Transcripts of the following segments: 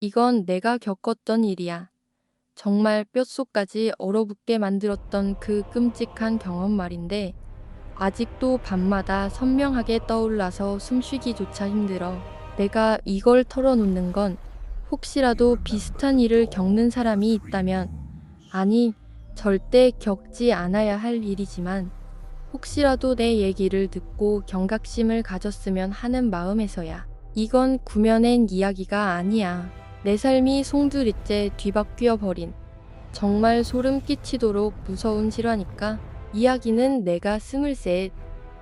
이건 내가 겪었던 일이야. 정말 뼛속까지 얼어붙게 만들었던 그 끔찍한 경험 말인데 아직도 밤마다 선명하게 떠올라서 숨쉬기조차 힘들어. 내가 이걸 털어놓는 건 혹시라도 비슷한 일을 겪는 사람이 있다면, 아니, 절대 겪지 않아야 할 일이지만 혹시라도 내 얘기를 듣고 경각심을 가졌으면 하는 마음에서야. 이건 구며낸 이야기가 아니야. 내 삶이 송두리째 뒤바뀌어 버린, 정말 소름 끼치도록 무서운 실화니까. 이야기는 내가 23,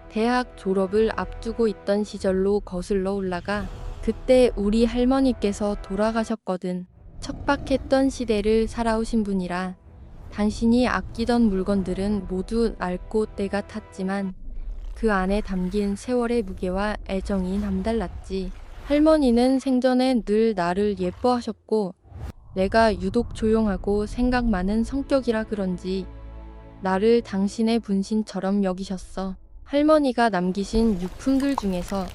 대학 졸업을 앞두고 있던 시절로 거슬러 올라가. 그때 우리 할머니께서 돌아가셨거든. 척박했던 시대를 살아오신 분이라 당신이 아끼던 물건들은 모두 낡고 때가 탔지만 그 안에 담긴 세월의 무게와 애정이 남달랐지. 할머니는 생전에 늘 나를 예뻐하셨고 내가 유독 조용하고 생각 많은 성격이라 그런지 나를 당신의 분신처럼 여기셨어. 할머니가 남기신 유품들 중에서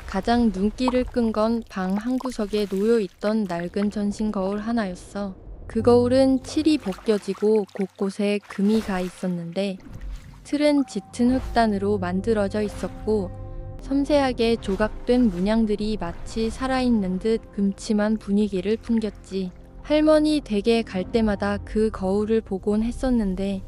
가장 눈길을 끈 건 방 한구석에 놓여 있던 낡은 전신 거울 하나였어. 그 거울은 칠이 벗겨지고 곳곳에 금이 가 있었는데 틀은 짙은 흑단으로 만들어져 있었고 섬세하게 조각된 문양들이 마치 살아있는 듯 금침한 분위기를 풍겼지. 할머니 댁에 갈 때마다 그 거울을 보곤 했었는데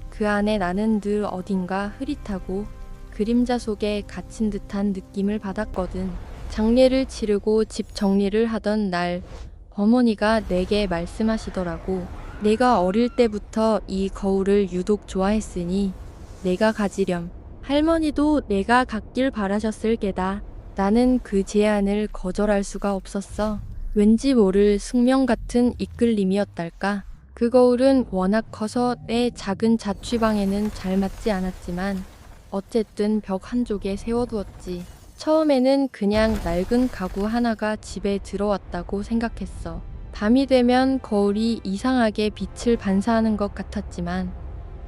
그 안에 나는 늘 어딘가 흐릿하고 그림자 속에 갇힌 듯한 느낌을 받았거든. 장례를 치르고 집 정리를 하던 날 어머니가 내게 말씀하시더라고. 내가 어릴 때부터 이 거울을 유독 좋아했으니 내가 가지렴. 할머니도 내가 갖길 바라셨을 게다. 나는 그 제안을 거절할 수가 없었어. 왠지 모를 숙명 같은 이끌림이었달까. 그 거울은 워낙 커서 내 작은 자취방에는 잘 맞지 않았지만 어쨌든 벽 한쪽에 세워두었지. 처음에는 그냥 낡은 가구 하나가 집에 들어왔다고 생각했어. 밤이 되면 거울이 이상하게 빛을 반사하는 것 같았지만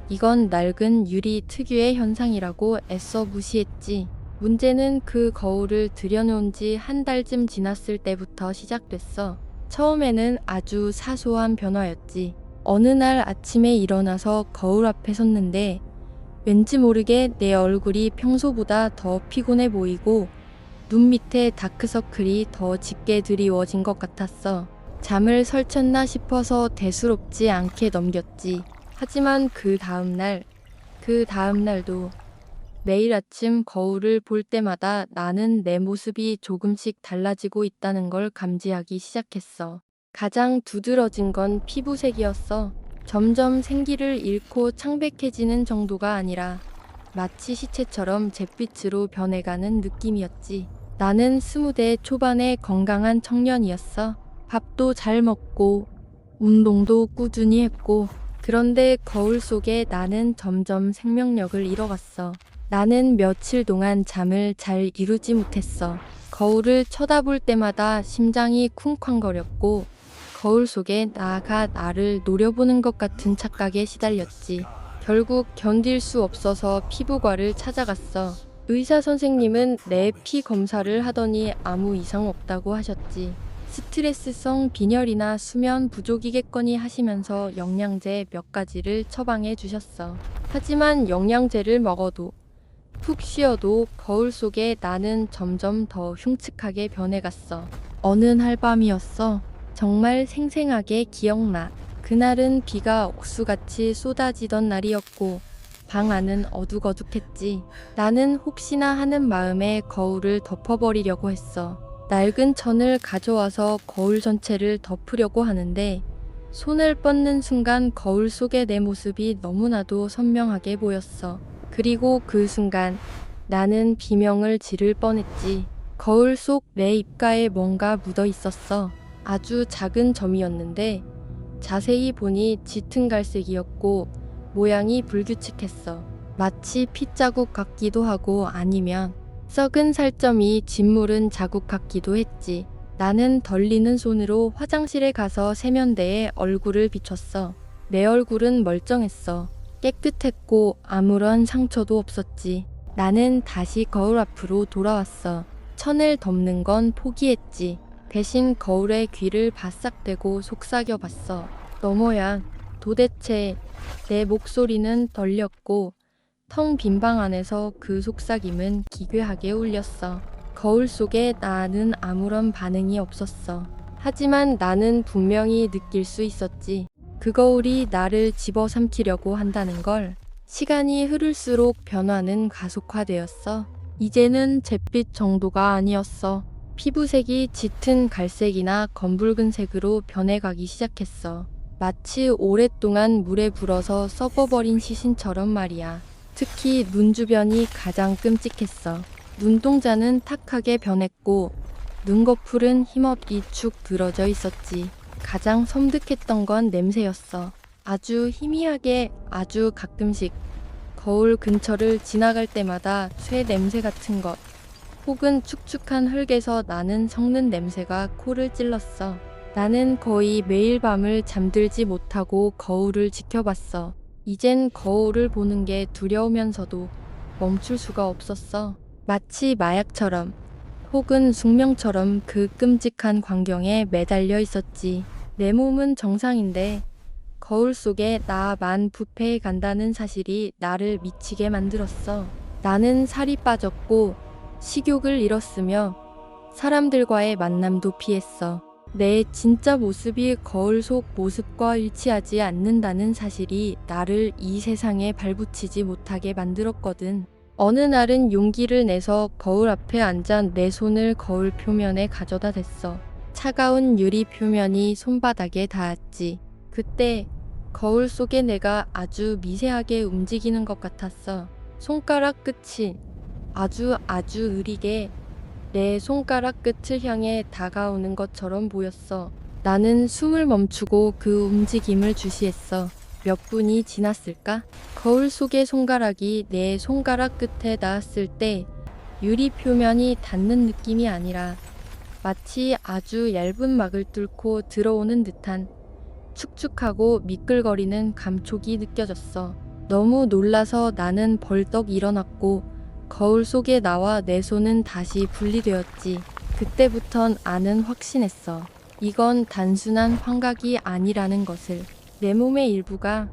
이건 낡은 유리 특유의 현상이라고 애써 무시했지. 문제는 그 거울을 들여놓은 지 한 달쯤 지났을 때부터 시작됐어. 처음에는 아주 사소한 변화였지. 어느 날 아침에 일어나서 거울 앞에 섰는데 왠지 모르게 내 얼굴이 평소보다 더 피곤해 보이고 눈 밑에 다크서클이 더 짙게 드리워진 것 같았어. 잠을 설쳤나 싶어서 대수롭지 않게 넘겼지. 하지만 그 다음날도 매일 아침 거울을 볼 때마다 나는 내 모습이 조금씩 달라지고 있다는 걸 감지하기 시작했어. 가장 두드러진 건 피부색이었어. 점점 생기를 잃고 창백해지는 정도가 아니라 마치 시체처럼 잿빛으로 변해가는 느낌이었지. 나는 20대 초반의 건강한 청년이었어. 밥도 잘 먹고 운동도 꾸준히 했고 그런데 거울 속에 나는 점점 생명력을 잃어갔어. 나는 며칠 동안 잠을 잘 이루지 못했어. 거울을 쳐다볼 때마다 심장이 쿵쾅거렸고 거울 속에 나가 나를 노려보는 것 같은 착각에 시달렸지. 결국 견딜 수 없어서 피부과를 찾아갔어. 의사 선생님은 내 피 검사를 하더니 아무 이상 없다고 하셨지. 스트레스성 빈혈이나 수면 부족이겠거니 하시면서 영양제 몇 가지를 처방해 주셨어. 하지만 영양제를 먹어도 푹 쉬어도 거울 속에 나는 점점 더 흉측하게 변해갔어. 어느 날 밤이었어. 정말 생생하게 기억나. 그날은 비가 옥수같이 쏟아지던 날이었고 방 안은 어둑어둑했지. 나는 혹시나 하는 마음에 거울을 덮어버리려고 했어. 낡은 천을 가져와서 거울 전체를 덮으려고 하는데 손을 뻗는 순간 거울 속의 내 모습이 너무나도 선명하게 보였어. 그리고 그 순간 나는 비명을 지를 뻔했지. 거울 속 내 입가에 뭔가 묻어 있었어. 아주 작은 점이었는데 자세히 보니 짙은 갈색이었고 모양이 불규칙했어. 마치 핏자국 같기도 하고 아니면 썩은 살점이 짓무른 자국 같기도 했지. 나는 덜리는 손으로 화장실에 가서 세면대에 얼굴을 비췄어. 내 얼굴은 멀쩡했어. 깨끗했고 아무런 상처도 없었지. 나는 다시 거울 앞으로 돌아왔어. 천을 덮는 건 포기했지. 대신 거울에 귀를 바싹 대고 속삭여봤어. 너머야, 도대체. 내 목소리는 떨렸고 텅 빈 방 안에서 그 속삭임은 기괴하게 울렸어. 거울 속에 나는 아무런 반응이 없었어. 하지만 나는 분명히 느낄 수 있었지. 그 거울이 나를 집어삼키려고 한다는 걸. 시간이 흐를수록 변화는 가속화되었어. 이제는 잿빛 정도가 아니었어. 피부색이 짙은 갈색이나 검붉은색으로 변해가기 시작했어. 마치 오랫동안 물에 불어서 썩어버린 시신처럼 말이야. 특히 눈 주변이 가장 끔찍했어. 눈동자는 탁하게 변했고 눈꺼풀은 힘없이 축 늘어져 있었지. 가장 섬뜩했던 건 냄새였어. 아주 희미하게, 아주 가끔씩 거울 근처를 지나갈 때마다 쇠 냄새 같은 것, 혹은 축축한 흙에서 나는 섞는 냄새가 코를 찔렀어. 나는 거의 매일 밤을 잠들지 못하고 거울을 지켜봤어. 이젠 거울을 보는 게 두려우면서도 멈출 수가 없었어. 마치 마약처럼, 혹은 숙명처럼 그 끔찍한 광경에 매달려 있었지. 내 몸은 정상인데 거울 속에 나만 부패해 간다는 사실이 나를 미치게 만들었어. 나는 살이 빠졌고 식욕을 잃었으며 사람들과의 만남도 피했어. 내 진짜 모습이 거울 속 모습과 일치하지 않는다는 사실이 나를 이 세상에 발붙이지 못하게 만들었거든. 어느 날은 용기를 내서 거울 앞에 앉아 내 손을 거울 표면에 가져다 댔어. 차가운 유리 표면이 손바닥에 닿았지. 그때 거울 속에 내가 아주 미세하게 움직이는 것 같았어. 손가락 끝이 아주 느리게 내 손가락 끝을 향해 다가오는 것처럼 보였어. 나는 숨을 멈추고 그 움직임을 주시했어. 몇 분이 지났을까? 거울 속의 손가락이 내 손가락 끝에 닿았을 때 유리 표면이 닿는 느낌이 아니라 마치 아주 얇은 막을 뚫고 들어오는 듯한 축축하고 미끌거리는 감촉이 느껴졌어. 너무 놀라서 나는 벌떡 일어났고 거울 속에 나와 내 손은 다시 분리되었지. 그때부턴 나는 확신했어. 이건 단순한 환각이 아니라는 것을. 내 몸의 일부가,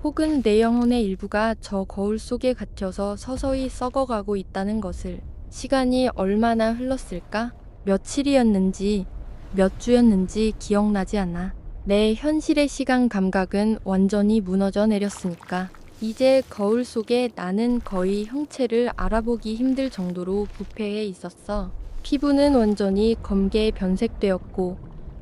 혹은 내 영혼의 일부가 저 거울 속에 갇혀서 서서히 썩어가고 있다는 것을. 시간이 얼마나 흘렀을까? 며칠이었는지 몇 주였는지 기억나지 않아. 내 현실의 시간 감각은 완전히 무너져 내렸으니까. 이제 거울 속에 나는 거의 형체를 알아보기 힘들 정도로 부패해 있었어. 피부는 완전히 검게 변색되었고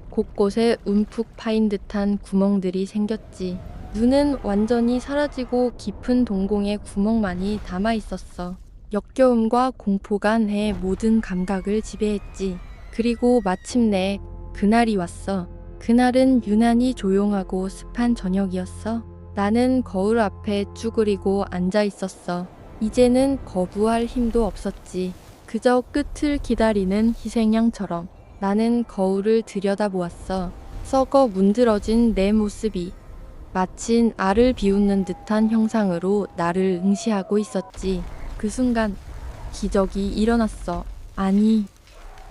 곳곳에 움푹 파인 듯한 구멍들이 생겼지. 눈은 완전히 사라지고 깊은 동공에 구멍만이 남아 있었어. 역겨움과 공포가 내 모든 감각을 지배했지. 그리고 마침내 그날이 왔어. 그날은 유난히 조용하고 습한 저녁이었어. 나는 거울 앞에 쭈그리고 앉아 있었어. 이제는 거부할 힘도 없었지. 그저 끝을 기다리는 희생양처럼. 나는 거울을 들여다보았어. 썩어 문드러진 내 모습이 마치 알을 비웃는 듯한 형상으로 나를 응시하고 있었지. 그 순간 기적이 일어났어. 아니,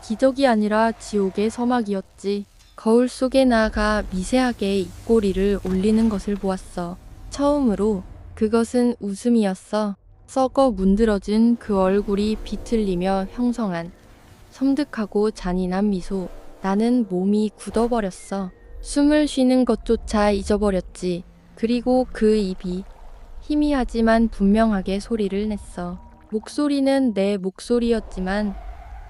기적이 아니라 지옥의 서막이었지. 거울 속에 나가 미세하게 입꼬리를 올리는 것을 보았어. 처음으로 그것은 웃음이었어. 썩어 문드러진 그 얼굴이 비틀리며 형성한 섬뜩하고 잔인한 미소. 나는 몸이 굳어버렸어. 숨을 쉬는 것조차 잊어버렸지. 그리고 그 입이 희미하지만 분명하게 소리를 냈어. 목소리는 내 목소리였지만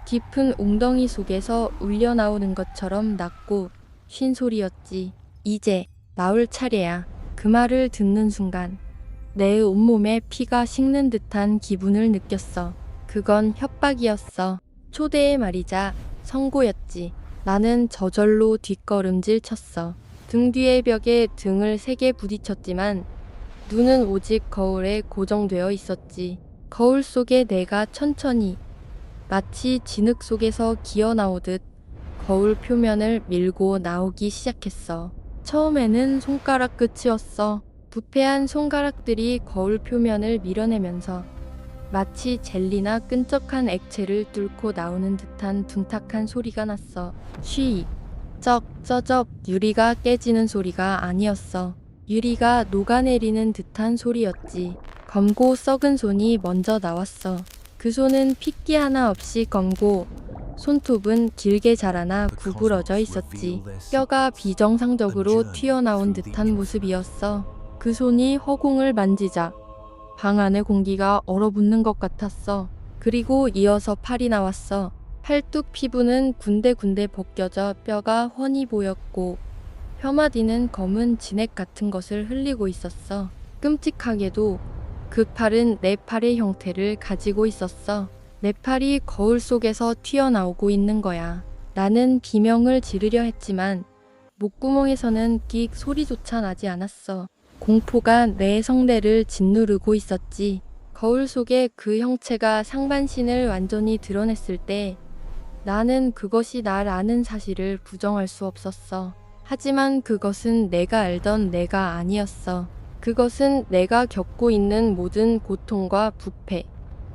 깊은 웅덩이 속에서 울려나오는 것처럼 낮고 쉰 소리였지. 이제 나올 차례야. 그 말을 듣는 순간 내 온몸에 피가 식는 듯한 기분을 느꼈어. 그건 협박이었어. 초대의 말이자 선고였지. 나는 저절로 뒷걸음질 쳤어. 등 뒤의 벽에 등을 세게 부딪혔지만 눈은 오직 거울에 고정되어 있었지. 거울 속에 내가 천천히 마치 진흙 속에서 기어 나오듯 거울 표면을 밀고 나오기 시작했어. 처음에는 손가락 끝이었어. 부패한 손가락들이 거울 표면을 밀어내면서 마치 젤리나 끈적한 액체를 뚫고 나오는 듯한 둔탁한 소리가 났어. 쉬, 쩍, 쩌적 유리가 깨지는 소리가 아니었어. 유리가 녹아내리는 듯한 소리였지. 검고 썩은 손이 먼저 나왔어. 그 손은 핏기 하나 없이 검고 손톱은 길게 자라나 구부러져 있었지. 뼈가 비정상적으로 튀어나온 듯한 모습이었어. 그 손이 허공을 만지자 방 안의 공기가 얼어붙는 것 같았어. 그리고 이어서 팔이 나왔어. 팔뚝 피부는 군데군데 벗겨져 뼈가 훤히 보였고 뼈마디는 검은 진액 같은 것을 흘리고 있었어. 끔찍하게도 그 팔은 내 팔의 형태를 가지고 있었어. 내 팔이 거울 속에서 튀어나오고 있는 거야. 나는 비명을 지르려 했지만 목구멍에서는 끽 소리조차 나지 않았어. 공포가 내 성대를 짓누르고 있었지. 거울 속에 그 형체가 상반신을 완전히 드러냈을 때 나는 그것이 나라는 사실을 부정할 수 없었어. 하지만 그것은 내가 알던 내가 아니었어. 그것은 내가 겪고 있는 모든 고통과 부패,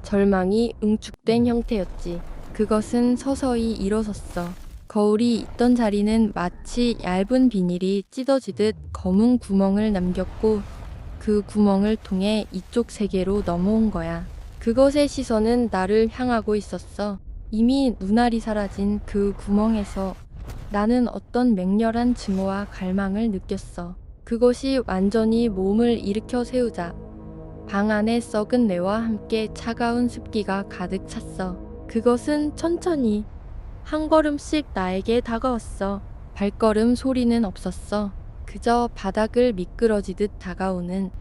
절망이 응축된 형태였지. 그것은 서서히 일어섰어. 거울이 있던 자리는 마치 얇은 비닐이 찢어지듯 검은 구멍을 남겼고 그 구멍을 통해 이쪽 세계로 넘어온 거야. 그것의 시선은 나를 향하고 있었어. 이미 눈알이 사라진 그 구멍에서 나는 어떤 맹렬한 증오와 갈망을 느꼈어. 그것이 완전히 몸을 일으켜 세우자 방 안에 썩은 내와 함께 차가운 습기가 가득 찼어. 그것은 천천히 한 걸음씩 나에게 다가왔어. 발걸음 소리는 없었어. 그저 바닥을 미끄러지듯 다가오는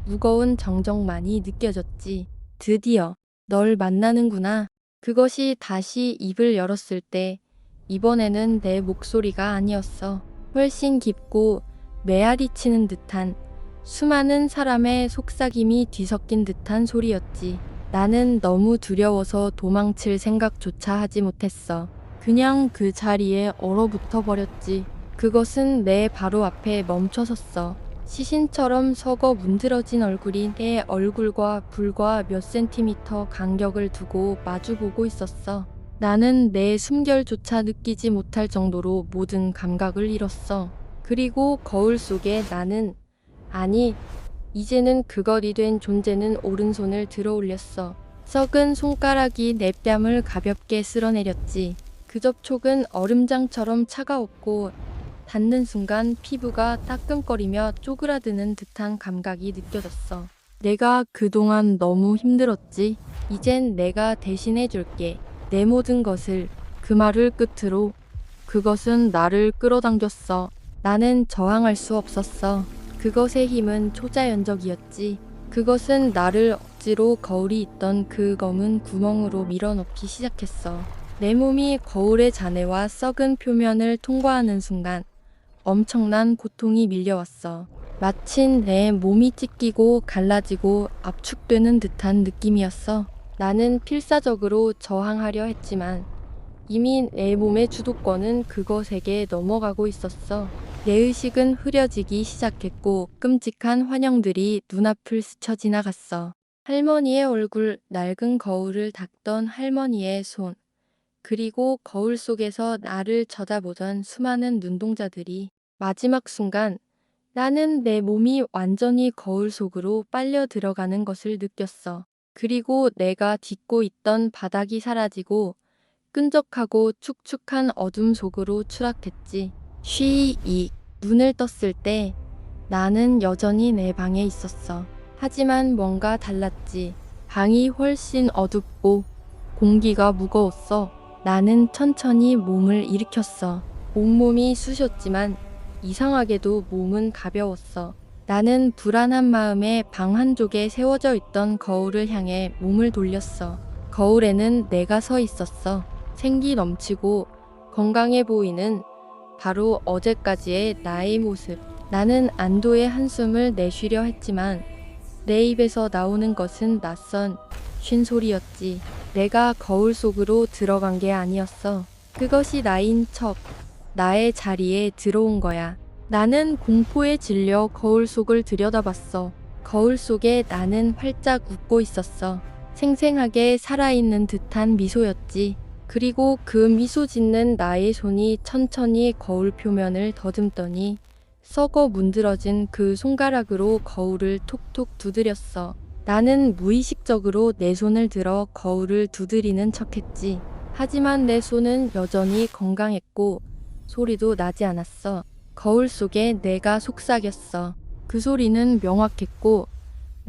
무거운 정적만이 느껴졌지. 드디어 널 만나는구나. 그것이 다시 입을 열었을 때 이번에는 내 목소리가 아니었어. 훨씬 깊고 메아리치는 듯한 수많은 사람의 속삭임이 뒤섞인 듯한 소리였지. 나는 너무 두려워서 도망칠 생각조차 하지 못했어. 그냥 그 자리에 얼어붙어 버렸지. 그것은 내 바로 앞에 멈춰섰어. 시신처럼 썩어 문드러진 얼굴이 내 얼굴과 불과 몇 센티미터 간격을 두고 마주보고 있었어. 나는 내 숨결조차 느끼지 못할 정도로 모든 감각을 잃었어. 그리고 거울 속에 나는, 아니, 이제는 그것이 된 존재는 오른손을 들어 올렸어. 썩은 손가락이 내 뺨을 가볍게 쓸어내렸지. 그 접촉은 얼음장처럼 차가웠고 닿는 순간 피부가 따끔거리며 쪼그라드는 듯한 감각이 느껴졌어. 내가 그동안 너무 힘들었지. 이젠 내가 대신해 줄게. 내 모든 것을. 그 말을 끝으로 그것은 나를 끌어당겼어. 나는 저항할 수 없었어. 그것의 힘은 초자연적이었지. 그것은 나를 억지로 거울이 있던 그 검은 구멍으로 밀어넣기 시작했어. 내 몸이 거울의 잔해와 썩은 표면을 통과하는 순간 엄청난 고통이 밀려왔어. 마치 내 몸이 찢기고 갈라지고 압축되는 듯한 느낌이었어. 나는 필사적으로 저항하려 했지만 이미 내 몸의 주도권은 그것에게 넘어가고 있었어. 내 의식은 흐려지기 시작했고 끔찍한 환영들이 눈앞을 스쳐 지나갔어. 할머니의 얼굴, 낡은 거울을 닦던 할머니의 손, 그리고 거울 속에서 나를 쳐다보던 수많은 눈동자들이. 마지막 순간 나는 내 몸이 완전히 거울 속으로 빨려 들어가는 것을 느꼈어. 그리고 내가 딛고 있던 바닥이 사라지고 끈적하고 축축한 어둠 속으로 추락했지. 쉬익. 눈을 떴을 때 나는 여전히 내 방에 있었어. 하지만 뭔가 달랐지. 방이 훨씬 어둡고 공기가 무거웠어. 나는 천천히 몸을 일으켰어. 온몸이 쑤셨지만 이상하게도 몸은 가벼웠어. 나는 불안한 마음에 방 한쪽에 세워져 있던 거울을 향해 몸을 돌렸어. 거울에는 내가 서 있었어. 생기 넘치고 건강해 보이는 바로 어제까지의 나의 모습. 나는 안도의 한숨을 내쉬려 했지만 내 입에서 나오는 것은 낯선 쉰소리였지. 내가 거울 속으로 들어간 게 아니었어. 그것이 나인 척 나의 자리에 들어온 거야. 나는 공포에 질려 거울 속을 들여다봤어. 거울 속에 나는 활짝 웃고 있었어. 생생하게 살아있는 듯한 미소였지. 그리고 그 미소 짓는 나의 손이 천천히 거울 표면을 더듬더니 썩어 문드러진 그 손가락으로 거울을 톡톡 두드렸어. 나는 무의식적으로 내 손을 들어 거울을 두드리는 척했지. 하지만 내 손은 여전히 건강했고 소리도 나지 않았어. 거울 속에 내가 속삭였어. 그 소리는 명확했고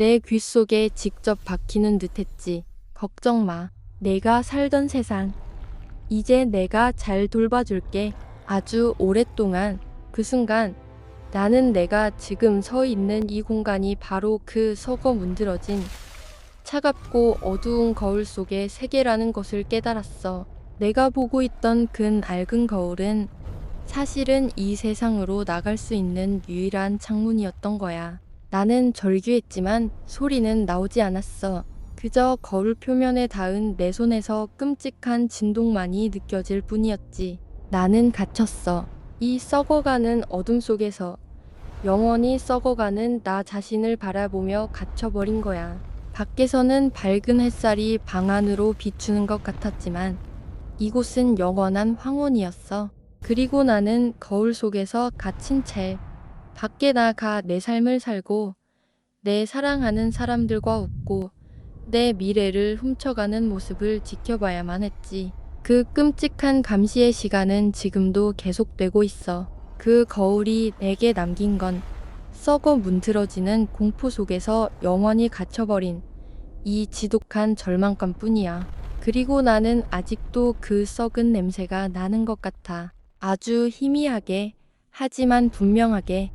내 귀 속에 직접 박히는 듯했지. 걱정 마. 내가 살던 세상. 이제 내가 잘 돌봐줄게. 아주 오랫동안. 그 순간 나는 내가 지금 서 있는 이 공간이 바로 그 썩어 문드러진 차갑고 어두운 거울 속의 세계라는 것을 깨달았어. 내가 보고 있던 그 낡은 거울은 사실은 이 세상으로 나갈 수 있는 유일한 창문이었던 거야. 나는 절규했지만 소리는 나오지 않았어. 그저 거울 표면에 닿은 내 손에서 끔찍한 진동만이 느껴질 뿐이었지. 나는 갇혔어. 이 썩어가는 어둠 속에서 영원히 썩어가는 나 자신을 바라보며 갇혀버린 거야. 밖에서는 밝은 햇살이 방 안으로 비추는 것 같았지만 이곳은 영원한 황혼이었어. 그리고 나는 거울 속에서 갇힌 채 밖에 나가 내 삶을 살고 내 사랑하는 사람들과 웃고 내 미래를 훔쳐가는 모습을 지켜봐야만 했지. 그 끔찍한 감시의 시간은 지금도 계속되고 있어. 그 거울이 내게 남긴 건 썩어 문드러지는 공포 속에서 영원히 갇혀버린 이 지독한 절망감 뿐이야. 그리고 나는 아직도 그 썩은 냄새가 나는 것 같아. 아주 희미하게, 하지만 분명하게.